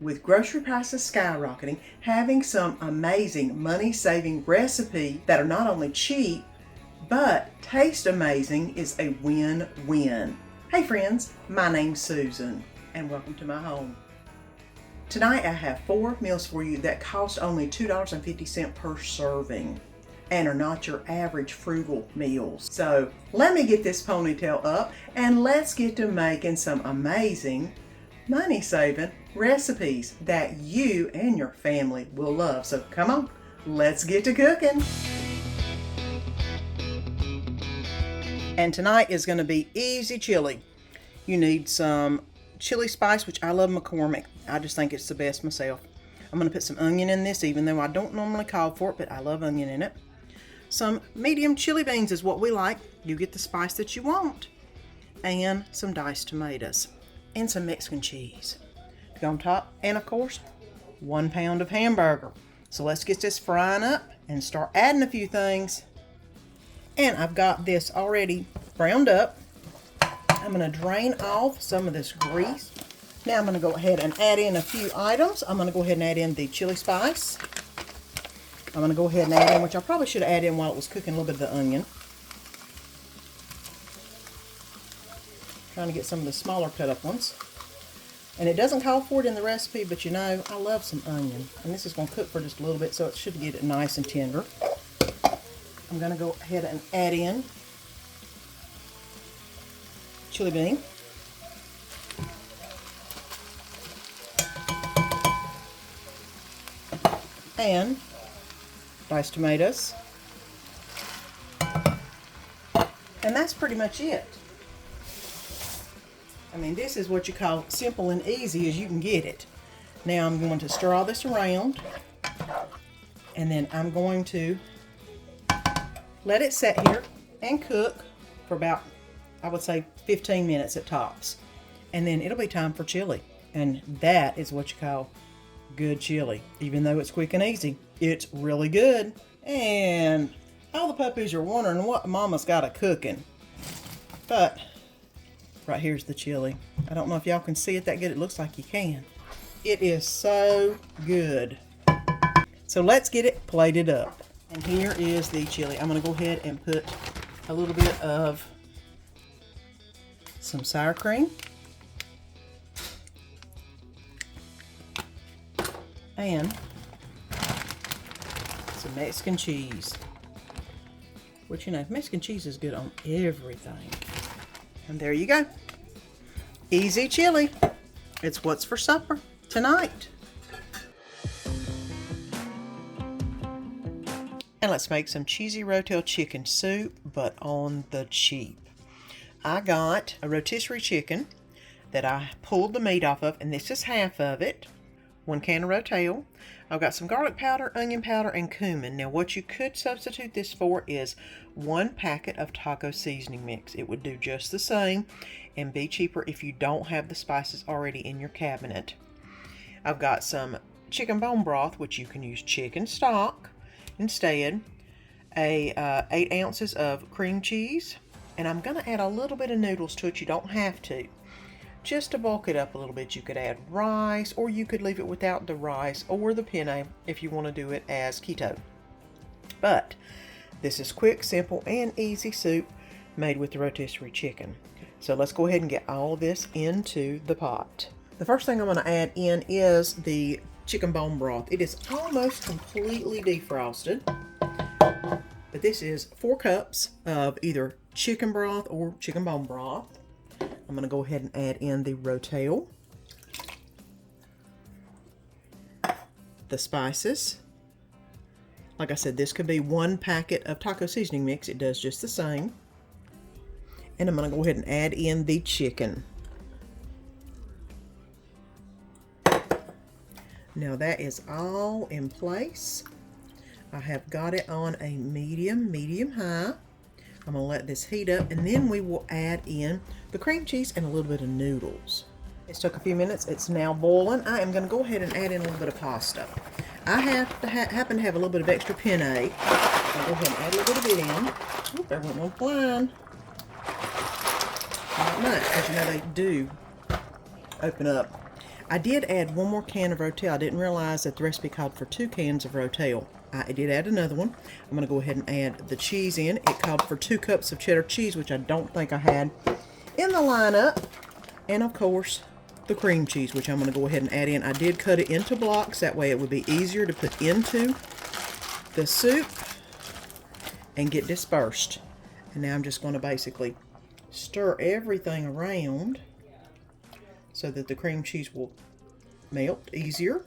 With grocery prices skyrocketing, having some amazing money-saving recipe that are not only cheap, but taste amazing is a win-win. Hey friends, my name's Susan, and welcome to my home. Tonight I have 4 meals for you that cost only $2.50 per serving and are not your average frugal meals. So let me get this ponytail up and let's get to making some amazing money-saving recipes that you and your family will love. So come on, let's get to cooking. And tonight is going to be easy chili. You need some chili spice, which I love McCormick. I just think it's the best myself. I'm going to put some onion in this, even though I don't normally call for it, but I love onion in it. Some medium chili beans is what we like. You get the spice that you want. And some diced tomatoes. And some Mexican cheese to go on top. And of course, 1 pound of hamburger. So let's get this frying up and start adding a few things. And I've got this already browned up. I'm going to drain off some of this grease. Now I'm going to go ahead and add in a few items. I'm going to go ahead and add in the chili spice. I'm going to go ahead and add in, which I probably should have added in while it was cooking, a little bit of the onion. Trying to get some of the smaller cut up ones. And it doesn't call for it in the recipe, but you know, I love some onion. And this is going to cook for just a little bit, so it should get it nice and tender. I'm going to go ahead and add in chili bean. And diced tomatoes. And that's pretty much it. I mean, this is what you call simple and easy as you can get it. Now I'm going to stir all this around. And then I'm going to let it sit here and cook for about, I would say, 15 minutes at tops. And then it'll be time for chili. And that is what you call good chili. Even though it's quick and easy, it's really good. And all the puppies are wondering what Mama's got a cooking. But right here's the chili. I don't know if y'all can see it that good. It looks like you can. It is so good. So let's get it plated up. And here is the chili. I'm going to go ahead and put a little bit of some sour cream. And some Mexican cheese. Which, you know, Mexican cheese is good on everything. And there you go. Easy chili. It's what's for supper tonight. And let's make some cheesy Rotel chicken soup, but on the cheap. I got a rotisserie chicken that I pulled the meat off of, and this is half of it. 1 can of Rotel. I've got some garlic powder, onion powder, and cumin. Now what you could substitute this for is 1 packet of taco seasoning mix. It would do just the same and be cheaper if you don't have the spices already in your cabinet. I've got some chicken bone broth, which you can use chicken stock instead. 8 ounces of cream cheese. And I'm going to add a little bit of noodles to it. You don't have to. Just to bulk it up a little bit, you could add rice, or you could leave it without the rice or the penne if you want to do it as keto. But this is quick, simple, and easy soup made with the rotisserie chicken. So let's go ahead and get all this into the pot. The first thing I'm going to add in is the chicken bone broth. It is almost completely defrosted. But this is 4 cups of either chicken broth or chicken bone broth. I'm going to go ahead and add in the Rotel, the spices. Like I said, this could be 1 packet of taco seasoning mix. It does just the same. And I'm going to go ahead and add in the chicken. Now that is all in place. I have got it on a medium high. I'm going to let this heat up, and then we will add in the cream cheese and a little bit of noodles. It's took a few minutes. It's now boiling. I am going to go ahead and add in a little bit of pasta. I happen to have a little bit of extra penne. I'll go ahead and add a little bit of it in. Oop, there went no flying. Not much, because you know they do open up. I did add one more can of Rotel. I didn't realize that the recipe called for 2 cans of Rotel. I did add another one. I'm going to go ahead and add the cheese in. It called for 2 cups of cheddar cheese, which I don't think I had in the lineup. And of course, the cream cheese, which I'm going to go ahead and add in. I did cut it into blocks. That way it would be easier to put into the soup and get dispersed. And now I'm just going to basically stir everything around so that the cream cheese will melt easier.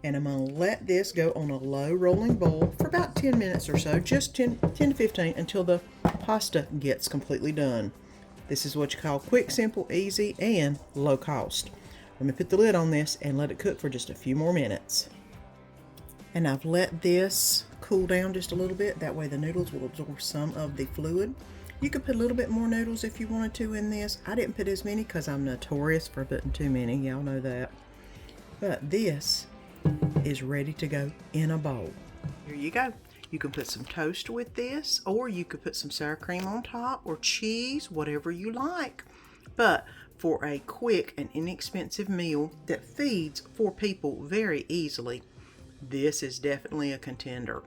And I'm going to let this go on a low rolling boil for about 10 minutes or so, just 10 to 15, until the pasta gets completely done. This is what you call quick, simple, easy, and low cost. Let me put the lid on this and let it cook for just a few more minutes. And I've let this cool down just a little bit. That way the noodles will absorb some of the fluid. You could put a little bit more noodles if you wanted to in this. I didn't put as many because I'm notorious for putting too many. Y'all know that. But this is ready to go in a bowl. Here you go. You can put some toast with this, or you could put some sour cream on top, or cheese, whatever you like. But for a quick and inexpensive meal that feeds 4 people very easily, this is definitely a contender.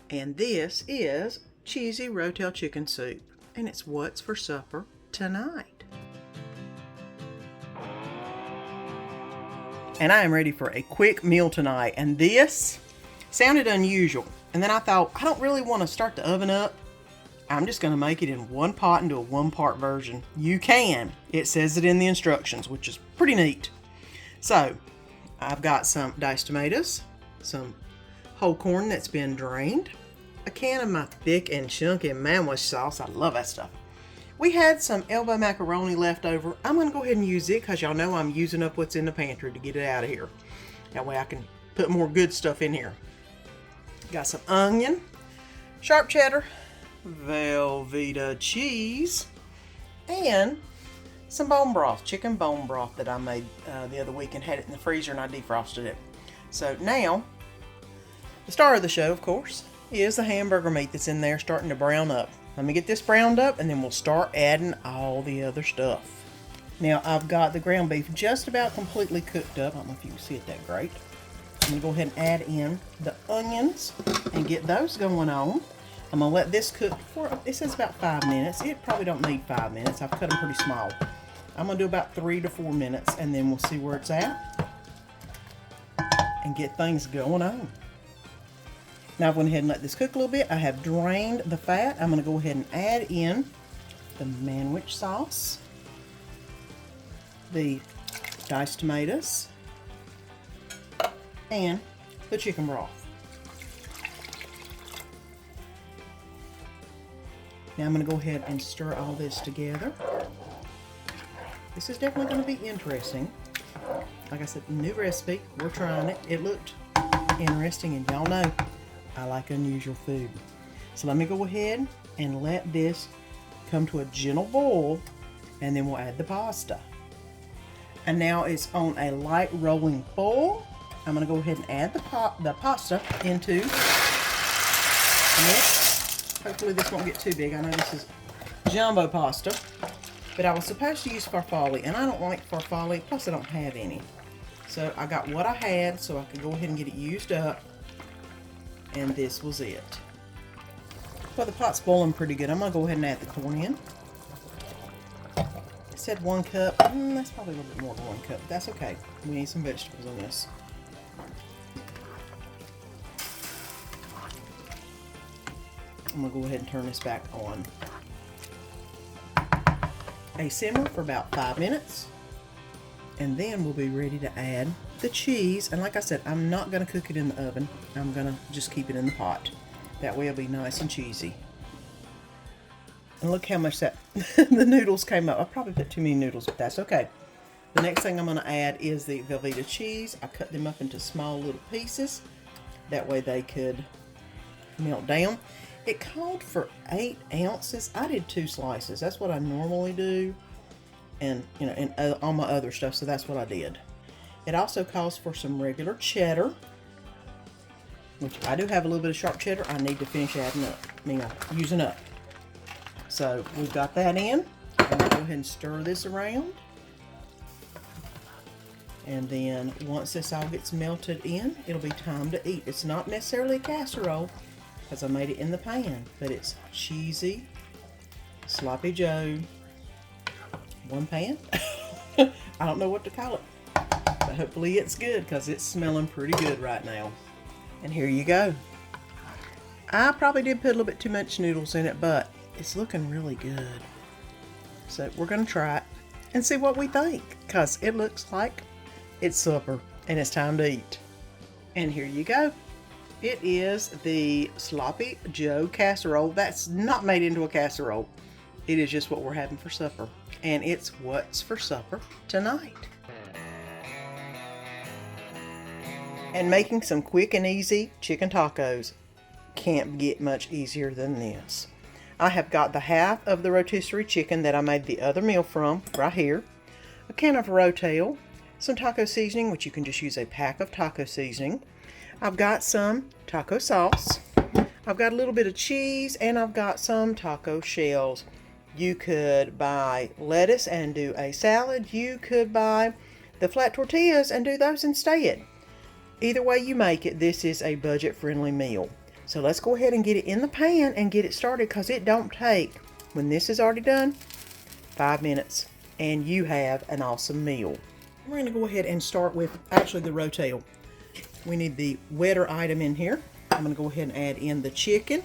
And this is cheesy Rotel chicken soup, and it's what's for supper tonight. And I am ready for a quick meal tonight, and this sounded unusual. And then I thought, I don't really want to start the oven up. I'm just going to make it in one pot and do a 1-part version. You can. It says it in the instructions, which is pretty neat. So, I've got some diced tomatoes, some whole corn that's been drained, a can of my thick and chunky manwich sauce. I love that stuff. We had some elbow macaroni left over. I'm going to go ahead and use it because y'all know I'm using up what's in the pantry to get it out of here. That way I can put more good stuff in here. Got some onion, sharp cheddar, Velveeta cheese, and some bone broth, chicken bone broth that I made the other week and had it in the freezer, and I defrosted it. So now, the star of the show, of course, is the hamburger meat that's in there starting to brown up. Let me get this browned up and then we'll start adding all the other stuff. Now I've got the ground beef just about completely cooked up. I don't know if you can see it that great. I'm going to go ahead and add in the onions and get those going on. I'm going to let this cook for, it says about 5 minutes. It probably don't need 5 minutes. I've cut them pretty small. I'm going to do about 3 to 4 minutes and then we'll see where it's at and get things going on. Now I've went ahead and let this cook a little bit. I have drained the fat. I'm going to go ahead and add in the manwich sauce, the diced tomatoes, and the chicken broth. Now I'm going to go ahead and stir all this together. This is definitely going to be interesting. Like I said, new recipe. We're trying it. It looked interesting, and y'all know I like unusual food. So let me go ahead and let this come to a gentle boil, and then we'll add the pasta. And now it's on a light rolling boil. I'm going to go ahead and add the pasta into this. Hopefully this won't get too big. I know this is jumbo pasta, but I was supposed to use farfalle, and I don't like farfalle, plus I don't have any. So I got what I had so I could go ahead and get it used up, and this was it. Well, the pot's boiling pretty good. I'm going to go ahead and add the corn in. It said 1 cup. That's probably a little bit more than 1 cup. That's okay. We need some vegetables in this. I'm going to go ahead and turn this back on a simmer for about 5 minutes. And then we'll be ready to add the cheese. And like I said, I'm not going to cook it in the oven. I'm going to just keep it in the pot. That way it'll be nice and cheesy. And look how much that the noodles came up. I probably put too many noodles, but that's okay. The next thing I'm going to add is the Velveeta cheese. I cut them up into small little pieces. That way they could melt down. It called for 8 ounces. I did 2 slices. That's what I normally do. And, you know, and all my other stuff, so that's what I did. It also calls for some regular cheddar, which I do have a little bit of sharp cheddar. I need to finish adding up, using up. So we've got that in. I'm going to go ahead and stir this around. And then once this all gets melted in, it'll be time to eat. It's not necessarily a casserole because I made it in the pan, but it's cheesy, sloppy Joe, one pan. I don't know what to call it, but hopefully it's good because it's smelling pretty good right now. And here you go. I probably did put a little bit too much noodles in it, but it's looking really good. So we're gonna try it and see what we think, because it looks like it's supper and it's time to eat. And here you go. It is the Sloppy Joe casserole. That's not made into a casserole. It is just what we're having for supper. And it's what's for supper tonight. And making some quick and easy chicken tacos can't get much easier than this. I have got the half of the rotisserie chicken that I made the other meal from right here, a can of Rotel, some taco seasoning, which you can just use a pack of taco seasoning. I've got some taco sauce. I've got a little bit of cheese, and I've got some taco shells. You could buy lettuce and do a salad. You could buy the flat tortillas and do those instead. Either way you make it, this is a budget-friendly meal. So let's go ahead and get it in the pan and get it started, because it don't take, when this is already done, 5 minutes, and you have an awesome meal. We're going to go ahead and start with actually the Rotel. We need the wetter item in here. I'm going to go ahead and add in the chicken,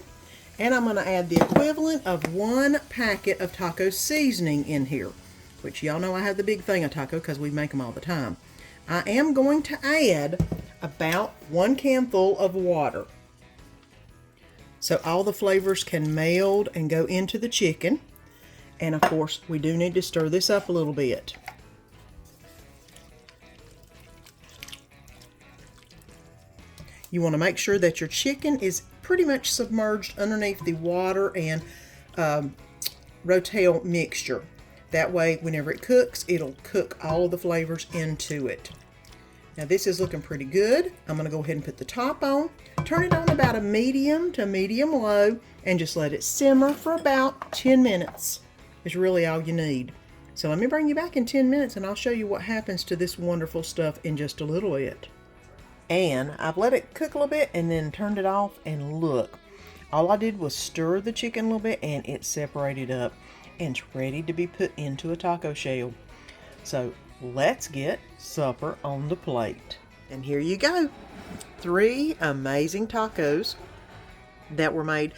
and I'm going to add the equivalent of 1 packet of taco seasoning in here, which y'all know I have the big thing of taco because we make them all the time. I am going to add about 1 can full of water, so all the flavors can meld and go into the chicken. And of course, we do need to stir this up a little bit. You want to make sure that your chicken is pretty much submerged underneath the water and Rotel mixture. That way, whenever it cooks, it'll cook all of the flavors into it. Now this is looking pretty good. I'm going to go ahead and put the top on. Turn it on about a medium to medium low and just let it simmer for about 10 minutes. Is really all you need. So let me bring you back in 10 minutes and I'll show you what happens to this wonderful stuff in just a little bit. And I've let it cook a little bit and then turned it off, and look, all I did was stir the chicken a little bit and it separated up and it's ready to be put into a taco shell. So let's get supper on the plate. And here you go. 3 amazing tacos that were made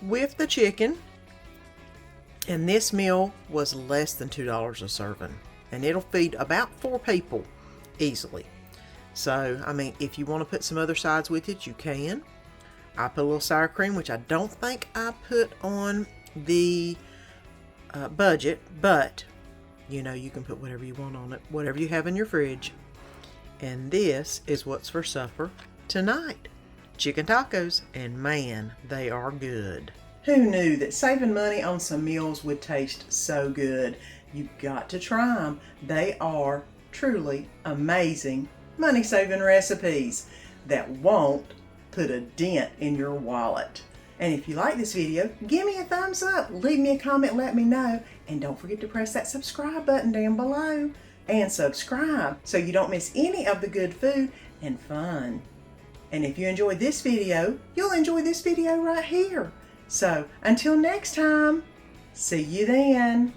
with the chicken. And this meal was less than $2 a serving. And it'll feed about 4 people easily. So, I mean, if you want to put some other sides with it, you can. I put a little sour cream, which I don't think I put on the budget, but you know, you can put whatever you want on it, whatever you have in your fridge. And this is what's for supper tonight. Chicken tacos, and man, they are good. Who knew that saving money on some meals would taste so good? You've got to try them. They are truly amazing money-saving recipes that won't put a dent in your wallet. And if you like this video, give me a thumbs up, leave me a comment, let me know, and don't forget to press that subscribe button down below and subscribe so you don't miss any of the good food and fun. And if you enjoyed this video, you'll enjoy this video right here. So until next time, see you then.